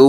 2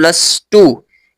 +2،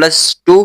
+2،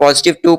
+2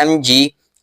Mg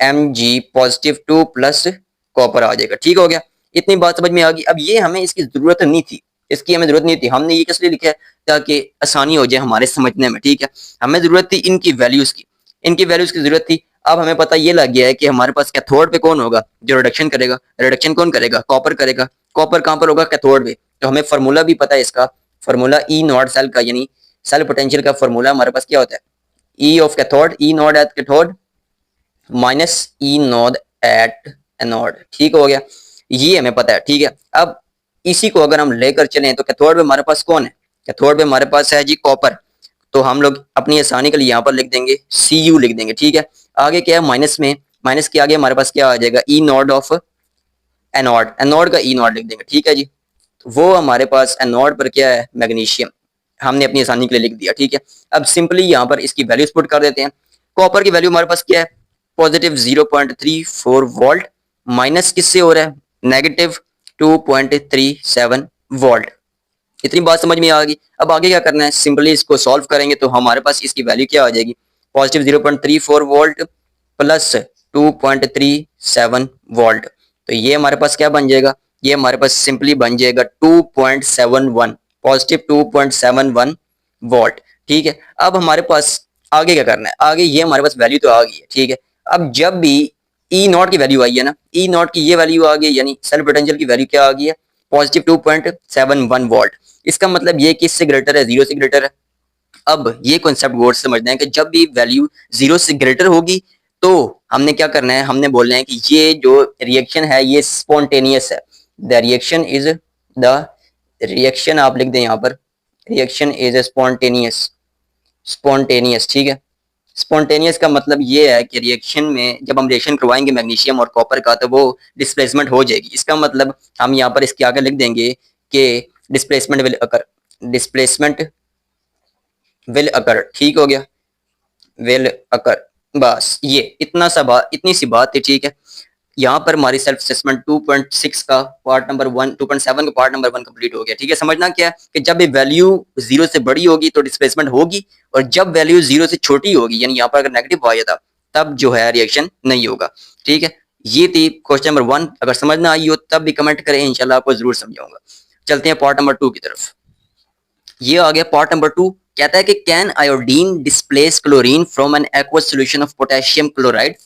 Mg +2 plus copper आ जाएगा। ठीक हो गया, इतनी बात समझ में आ गई। अब ये हमें इसकी जरूरत नहीं थी, इसकी हमें जरूरत नहीं थी, हमने ये किस लिए लिखा है ताकि आसानी हो जाए हमारे समझने में। ठीक है, हमें जरूरत थी इनकी वैल्यूज की, इनकी वैल्यूज की जरूरत थी। अब हमें पता ये लग गया है कि हमारे पास कैथोड पे कौन होगा जो रिडक्शन करेगा, रिडक्शन कौन करेगा, कॉपर करेगा। कॉपर कहां पर होगा, कैथोड पे। तो हमें फार्मूला भी पता है इसका, फार्मूला ई नॉट सेल का, यानी सेल पोटेंशियल का फार्मूला हमारे पास क्या होता है, ई of cathode, E not at cathode minus E not at anode. ठीक हो गया, ये हमें पता है। ठीक है, अब इसी को अगर हम लेकर चलें तो कैथोड पे हमारे पास कौन है, कैथोड पे हमारे पास है जी कॉपर। तो हम लोग अपनी आसानी के लिए यहाँ पर लिख देंगे Cu लिख देंगे। ठीक है, आगे क्या है माइनस में, माइनस के आगे हमारे पास क्या आ जाएगा, ई नॉट ऑफ एनोड, एनोड का ई नॉट लिख देंगे। ठीक है जी, तो वो हमारे पास एनोड पर क्या है, मैग्नीशियम, हमने अपनी आसानी के लिए लिख दिया। ठीक है, अब सिंपली यहाँ पर इसकी वैल्यूज पुट कर देते हैं। कॉपर की वैल्यू हमारे पास क्या है, पॉजिटिव 0.34 वोल्ट, माइनस किससे हो रहा है, नेगेटिव 2.37 वोल्ट। इतनी बात समझ में आ गई। अब आगे क्या करना है, सिंपली इसको सॉल्व करेंगे तो हमारे पास इसकी वैल्यू क्या आ जाएगी, पॉजिटिव 0.34 वोल्ट प्लस 2.37 वोल्ट। तो ये हमारे पास क्या बन जाएगा, ये हमारे पास सिंपली बन जाएगा 2.71, पॉजिटिव 2.71 वोल्ट। ठीक है, अब हमारे पास आगे क्या करना है, आगे ये हमारे पास वैल्यू तो आ गई है। ठीक है, अब जब भी ई नॉट की वैल्यू आई है ना, ई नॉट की ये वैल्यू आ गई, यानी सेल पोटेंशियल की वैल्यू क्या आ गई है, पॉजिटिव 2.71 वोल्ट। इसका मतलब ये किससे ग्रेटर है, जीरो से ग्रेटर है। अब ये कॉन्सेप्ट गौर से समझना है कि जब भी वैल्यू जीरो से ग्रेटर होगी तो हमने क्या करना है, हमने बोलना है कि ये जो रिएक्शन है ये स्पॉन्टेनियस है। The reaction is the reaction, आप लिख दें यहाँ पर, रिएक्शन इज स्पॉन्टेनियस, स्पॉन्टेनियस। ठीक है, स्पॉन्टेनियस का मतलब ये है कि रिएक्शन में जब हम रिएक्शन करवाएंगे मैग्नीशियम और कॉपर का तो वो डिस्प्लेसमेंट हो जाएगी। इसका मतलब हम यहाँ पर इसके आगे लिख देंगे कि displacement will occur, displacement will occur. ठीक हो गया, विल अकर, बस ये इतना सा बात, इतनी सी बात थी। ठीक है, यहाँ पर हमारी सेल्फ असेसमेंट 2.6 का पार्ट नंबर 1, 2.7 का पार्ट नंबर 1 कंप्लीट हो गया। ठीक है, समझना क्या है कि जब भी वैल्यू जीरो से बड़ी होगी तो डिस्प्लेसमेंट होगी, और जब वैल्यू जीरो से छोटी होगी, यानी यहाँ पर अगर नेगेटिव आया था तब जो है रिएक्शन नहीं होगा। ठीक है, ये थी क्वेश्चन नंबर 1। अगर समझ ना आई हो तब भी कमेंट करें, इंशाल्लाह आपको जरूर समझाऊंगा। चलते हैं पार्ट नंबर 2 की तरफ। ये आ गया पार्ट नंबर 2, कहता है कि can iodine displace chlorine from an aqueous solution of potassium chloride.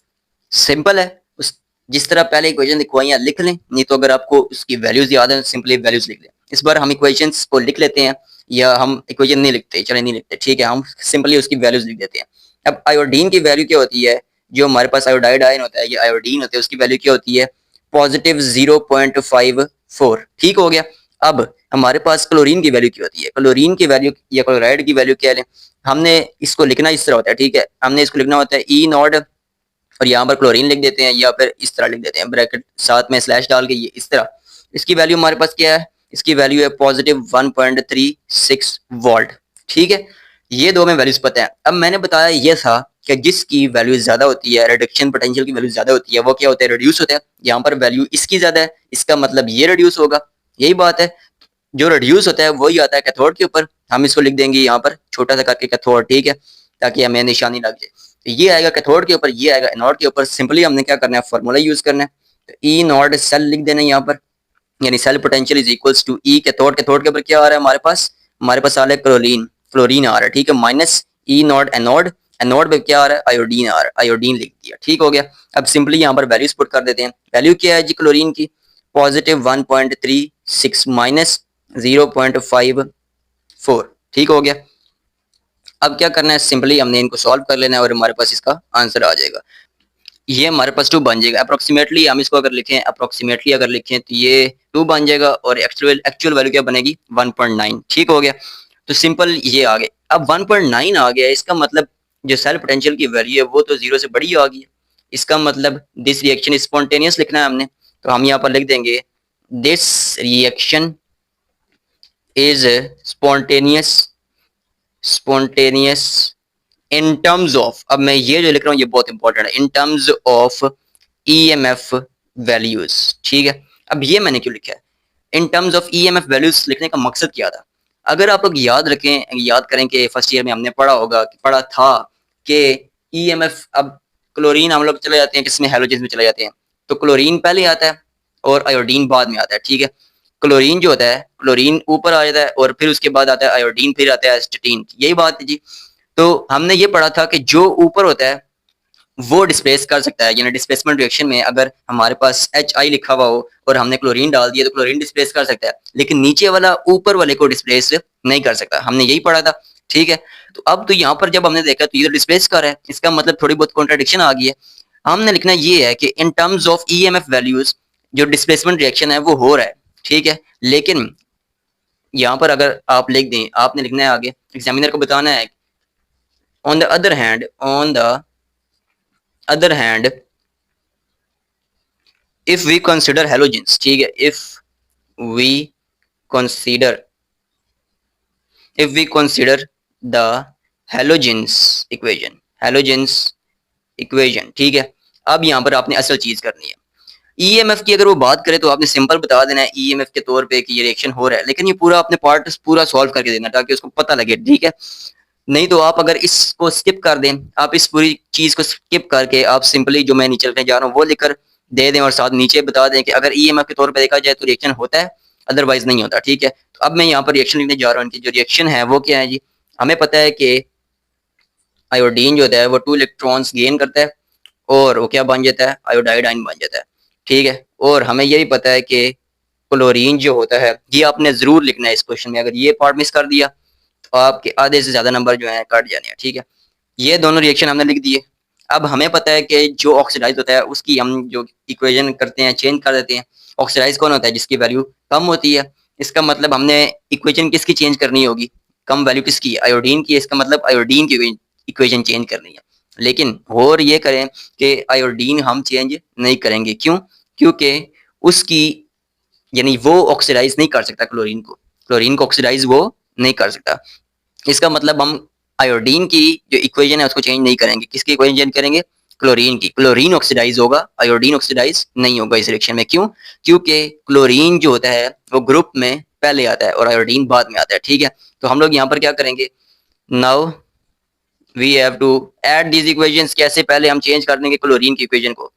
Simple है, उस जिस तरह पहले इक्वेशन लिखवाई लिख लें, नहीं तो अगर आपको उसकी वैल्यूज याद है सिंपली वैल्यूज लिख लें। इस बार हम इक्वेशंस को लिख लेते हैं, या हम इक्वेशन नहीं लिखते, चले नहीं लिखते। ठीक है, हम सिंपली उसकी वैल्यूज लिख देते हैं। अब आयोडीन की वैल्यू क्या होती है, जो हमारे पास आयोडाइड आयन होता है, ये आयोडीन होता है, उसकी वैल्यू क्या होती है, पॉजिटिव 0.54। ठीक हो गया। अब हमारे पास क्लोरीन की वैल्यू क्या होती है, क्लोरीन की वैल्यू या क्लोराइड की वैल्यू क्या है, हमने इसको लिखना इस तरह होता है। ठीक है, हमने इसको लिखना होता है ई नॉट, और यहाँ पर क्लोरीन लिख देते हैं, या फिर इस तरह लिख देते हैं ब्रैकेट साथ में स्लैश डाल के, ये इस तरह। इसकी वैल्यू हमारे पास क्या है, इसकी वैल्यू है पॉजिटिव 1.36 वोल्ट। ठीक है, ये दो में वैल्यूज पता है। अब मैंने बताया ये था कि जिसकी वैल्यू ज्यादा होती है, रिडक्शन पोटेंशियल की वैल्यू ज्यादा होती है, वो क्या होता है, रिड्यूस होता है। यहाँ पर वैल्यू इसकी ज्यादा है, इसका मतलब ये रिड्यूस होगा, यही बात है। जो रिड्यूस होता है वही आता है कैथोड के ऊपर, हम इसको लिख देंगे यहाँ पर छोटा सा करके कैथोड। ठीक है, ताकि हमें निशानी लग जाए। तो ये आएगा कैथोड के ऊपर, ये आएगा एनोड के ऊपर। सिंपली हमने क्या करना है, फार्मूला यूज करना है। तो ई नॉट सेल लिख देना है यहाँ पर, यानी cell potential is equals to E cathode. Cathode के ऊपर क्या आ रहा है हमारे पास, हमारे पास आ रहा है क्लोरीन, फ्लोरीन आ रहा है। ठीक है, minus E not anode, anode पे क्या आ रहा है, आयोडीन आ रहा है, आयोडीन लिख दिया। ठीक हो गया। अब सिंपली यहाँ पर वैल्यूज पुट कर देते हैं। वैल्यू क्या है जी क्लोरीन की, पॉजिटिव 1.36 माइनस 0.54। ठीक हो गया। अब क्या करना है, सिंपली हमने इनको सॉल्व कर लेना है और हमारे पास इसका आंसर आ जाएगा। ये हमारे पास 2 बन जाएगा अप्रोक्सीमेटली। हम इसको अगर लिखें, अप्रोक्सीमेटली अगर लिखें तो ये 2 बन जाएगा, और एक्चुअल वैल्यू क्या बनेगी, 1.9। ठीक हो गया। तो सिंपल ये आ गया। अब 1.9 आ गया, इसका मतलब जो सेल पोटेंशियल की वैल्यू है वो तो जीरो से बड़ी आ गई है। इसका मतलब दिस रिएक्शन स्पॉन्टेनियस लिखना है हमने, तो हम यहाँ पर लिख देंगे this reaction is spontaneous, spontaneous in terms of, अब मैं ये जो लिख रहा हूँ ये बहुत इंपॉर्टेंट है, in terms of EMF values. ठीक है, अब ये मैंने क्यों लिखा है, in terms of EMF values लिखने का मकसद क्या था। अगर आप लोग याद रखें, याद करें कि फर्स्ट ईयर में हमने पढ़ा होगा, पढ़ा था कि ईएमएफ, अब क्लोरीन हम लोग चले जाते हैं किसमें, हैलोजेंस में चले जाते हैं, तो क्लोरीन पहले आता है और आयोडीन बाद में आता है, ठीक है। क्लोरीन जो होता है, क्लोरीन ऊपर आ जाता है और फिर उसके बाद आता है आयोडीन, फिर आता है एसिटिन, यही बात है जी। तो हमने ये पढ़ा था कि जो ऊपर होता है वो डिस्प्लेस कर सकता है, यानी डिस्प्लेसमेंट रिएक्शन में अगर हमारे पास HI लिखा हुआ हो और हमने क्लोरीन डाल दिया तो क्लोरीन डिस्प्लेस कर सकता है, लेकिन नीचे वाला ऊपर वाले को डिस्प्लेस नहीं कर सकता, हमने यही पढ़ा था, ठीक है। तो अब तो यहाँ पर जब हमने देखा तो ये डिस्प्लेस कर है, इसका मतलब थोड़ी बहुत कॉन्ट्राडिक्शन आ गई है। हमने लिखना ये है कि in terms of EMF values जो डिस्प्लेसमेंट रिएक्शन है वो हो रहा है, ठीक है। लेकिन यहाँ पर अगर आप लिख दें, आपने लिखना है आगे, एग्जामिनर को बताना है on the other hand, on the other hand if we consider halogens, ठीक है, consider if we consider the halogens equation, ठीक है। अब यहाँ पर आपने असल चीज करनी है, EMF की अगर वो बात करें तो आपने सिंपल बता देना है EMF के तौर पे कि ये रिएक्शन हो रहा है, लेकिन ये पूरा आपने पार्ट पूरा सॉल्व करके देना ताकि उसको पता लगे, ठीक है। नहीं तो आप अगर इसको स्किप कर दें, आप इस पूरी चीज को स्किप करके आप सिंपली जो मैं नीचे लिखने जा रहा हूँ वो लिखकर दे दें और साथ नीचे बता दें कि अगर EMF के तौर पे देखा जाए तो रिएक्शन होता है, अदरवाइज नहीं होता, ठीक है। तो अब मैं यहाँ पर रिएक्शन लिखने जा रहा हूँ, इनकी जो रिएक्शन है वो क्या है जी। हमें पता है कि आयोडीन जो होता है वो 2 इलेक्ट्रॉन्स गेन करता है और वो क्या बन जाता है, आयोडाइड आयन बन जाता है, ठीक है। और हमें ये भी पता है कि क्लोरीन जो होता है, ये आपने जरूर लिखना है इस क्वेश्चन में, अगर ये पार्ट मिस कर दिया तो आपके आधे से ज्यादा नंबर जो है कट जाने हैं, ठीक है। ये दोनों रिएक्शन हमने लिख दिए। अब हमें पता है कि जो ऑक्सीडाइज होता है उसकी हम जो इक्वेशन करते हैं चेंज कर देते हैं। ऑक्सीडाइज कौन होता है, जिसकी वैल्यू कम होती है, इसका मतलब हमने इक्वेशन किसकी चेंज करनी होगी, कम वैल्यू किसकी, आयोडीन की, इसका मतलब आयोडीन की इक्वेशन चेंज करनी है। लेकिन और ये करें कि आयोडीन हम चेंज नहीं करेंगे, क्यों, क्योंकि उसकी यानी वो ऑक्सीडाइज नहीं कर सकता क्लोरीन को ऑक्सीडाइज वो नहीं कर सकता। इसका मतलब हम आयोडीन की जो इक्वेशन है उसको चेंज नहीं करेंगे, किसकी इक्वेशन चेंज करेंगे, क्लोरीन की। क्लोरीन ऑक्सीडाइज होगा, आयोडीन ऑक्सीडाइज नहीं होगा इस रिएक्शन में, क्यों, क्योंकि क्लोरीन जो होता है वो ग्रुप में पहले आता है और आयोडीन बाद में आता है, ठीक है। तो हम लोग यहाँ पर क्या करेंगे, now we have to add these equations, कैसे, पहले हम चेंज कर देंगे क्लोरीन की इक्वेशन को।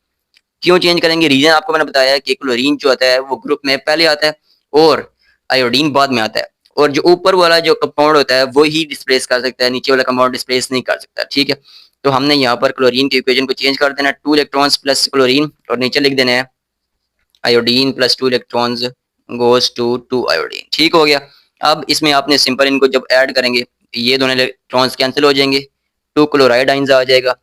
क्यों चेंज करेंगे, रीजन आपको मैंने बताया कि क्लोरीन जो आता है वो ग्रुप में पहले आता है और आयोडीन बाद में आता है, और जो ऊपर वाला जो कंपाउंड होता है वो ही डिस्प्लेस कर सकता है, नीचे वाला कंपाउंड डिस्प्लेस नहीं कर सकता, ठीक है। तो हमने यहाँ पर क्लोरीन की इक्वेशन को चेंज कर देना, 2 इलेक्ट्रॉन्स प्लस क्लोरीन, और नीचे लिख देना है iodine plus 2 electrons goes to 2 iodine, ठीक हो गया। अब इसमें आपने सिंपल इनको जब ऐड करेंगे ये दोनों इलेक्ट्रॉन्स कैंसिल हो जाएंगे, 2 क्लोराइड आइंस आ जाएगा,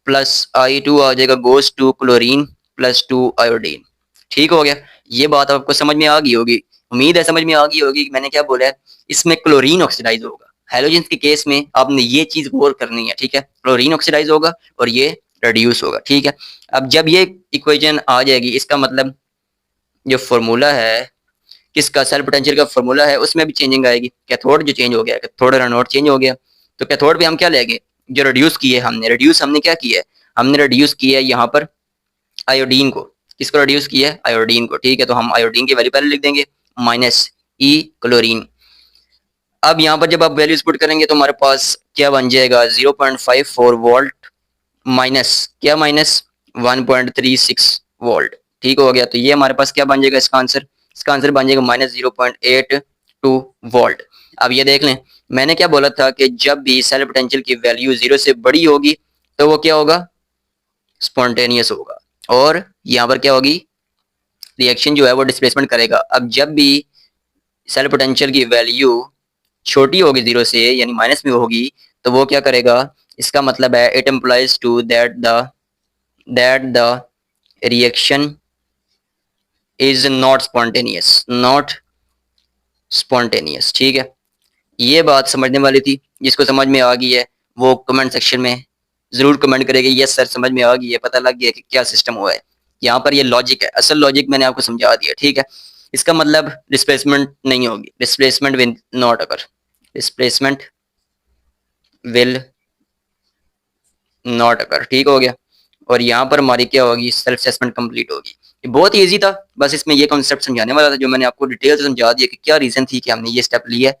प्लस I2 आ जाएगा, goes to chlorine plus 2 iodine, ठीक हो गया। ये बात आपको समझ में आ गई होगी, उम्मीद है समझ में आ गई होगी कि मैंने क्या बोला है, इसमें क्लोरीन ऑक्सीडाइज होगा। हैलोजेंस के केस में आपने ये चीज गौर करनी है, ठीक है, क्लोरीन ऑक्सीडाइज होगा और ये रिड्यूस होगा, ठीक है। अब जब ये इक्वेशन आ जाएगी, इसका मतलब जो फॉर्मूला है किसका, सेल पोटेंशियल का फॉर्मूला है, उसमें भी चेंजिंग आएगी। कैथोड जो चेंज हो गया, कैथोड एनोड चेंज हो गया, तो कैथोड पे हम क्या लेंगे, जो रिड्यूस किए हमने, रिड्यूस हमने क्या किया है, हमने रिड्यूस किया है यहाँ पर आयोडीन को, किसको रिड्यूस किया है, आयोडीन को, ठीक है। तो हम आयोडीन की वैल्यू पहले लिख देंगे -E क्लोरीन। अब यहाँ पर जब आप वैल्यूज पुट करेंगे तो हमारे पास क्या बन जाएगा, 0.54 वोल्ट माइनस क्या, माइनस 1.36 वोल्ट, ठीक हो गया। तो ये हमारे पास क्या बन जाएगा, इसका आंसर बन जाएगा -0.82 वोल्ट। अब ये देख लें, मैंने क्या बोला था कि जब भी सेल पोटेंशियल की वैल्यू 0 से बड़ी होगी तो वो क्या होगा, स्पॉन्टेनियस होगा, और यहाँ पर क्या होगी, रिएक्शन जो है वो डिस्प्लेसमेंट करेगा। अब जब भी सेल पोटेंशियल की वैल्यू छोटी होगी 0 से, यानी माइनस में होगी, तो वो क्या करेगा, इसका मतलब है it implies to that the reaction is not spontaneous, ठीक है। ये बात समझने वाली थी, जिसको समझ में आ गई है वो कमेंट सेक्शन में जरूर कमेंट करेगा यस सर समझ में आ गई है, पता लग गया कि क्या सिस्टम हुआ है। यहाँ पर ये लॉजिक है, असल लॉजिक मैंने आपको समझा दिया, ठीक है। इसका मतलब डिस्प्लेसमेंट नहीं होगी, displacement will not occur, displacement will not occur, ठीक हो गया। और यहाँ पर हमारी क्या होगी, सेल्फ असेसमेंट कंप्लीट होगी। ये बहुत ईजी था, बस इसमें ये कॉन्सेप्ट समझाने वाला था जो मैंने आपको डिटेल से समझा दिया कि क्या रीजन थी कि हमने ये स्टेप लिया है।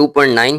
2.9.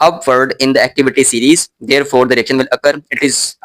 upward in the activity series therefore the reaction will occur. It is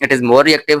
it is more reactive.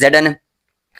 Zn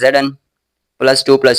Zn +2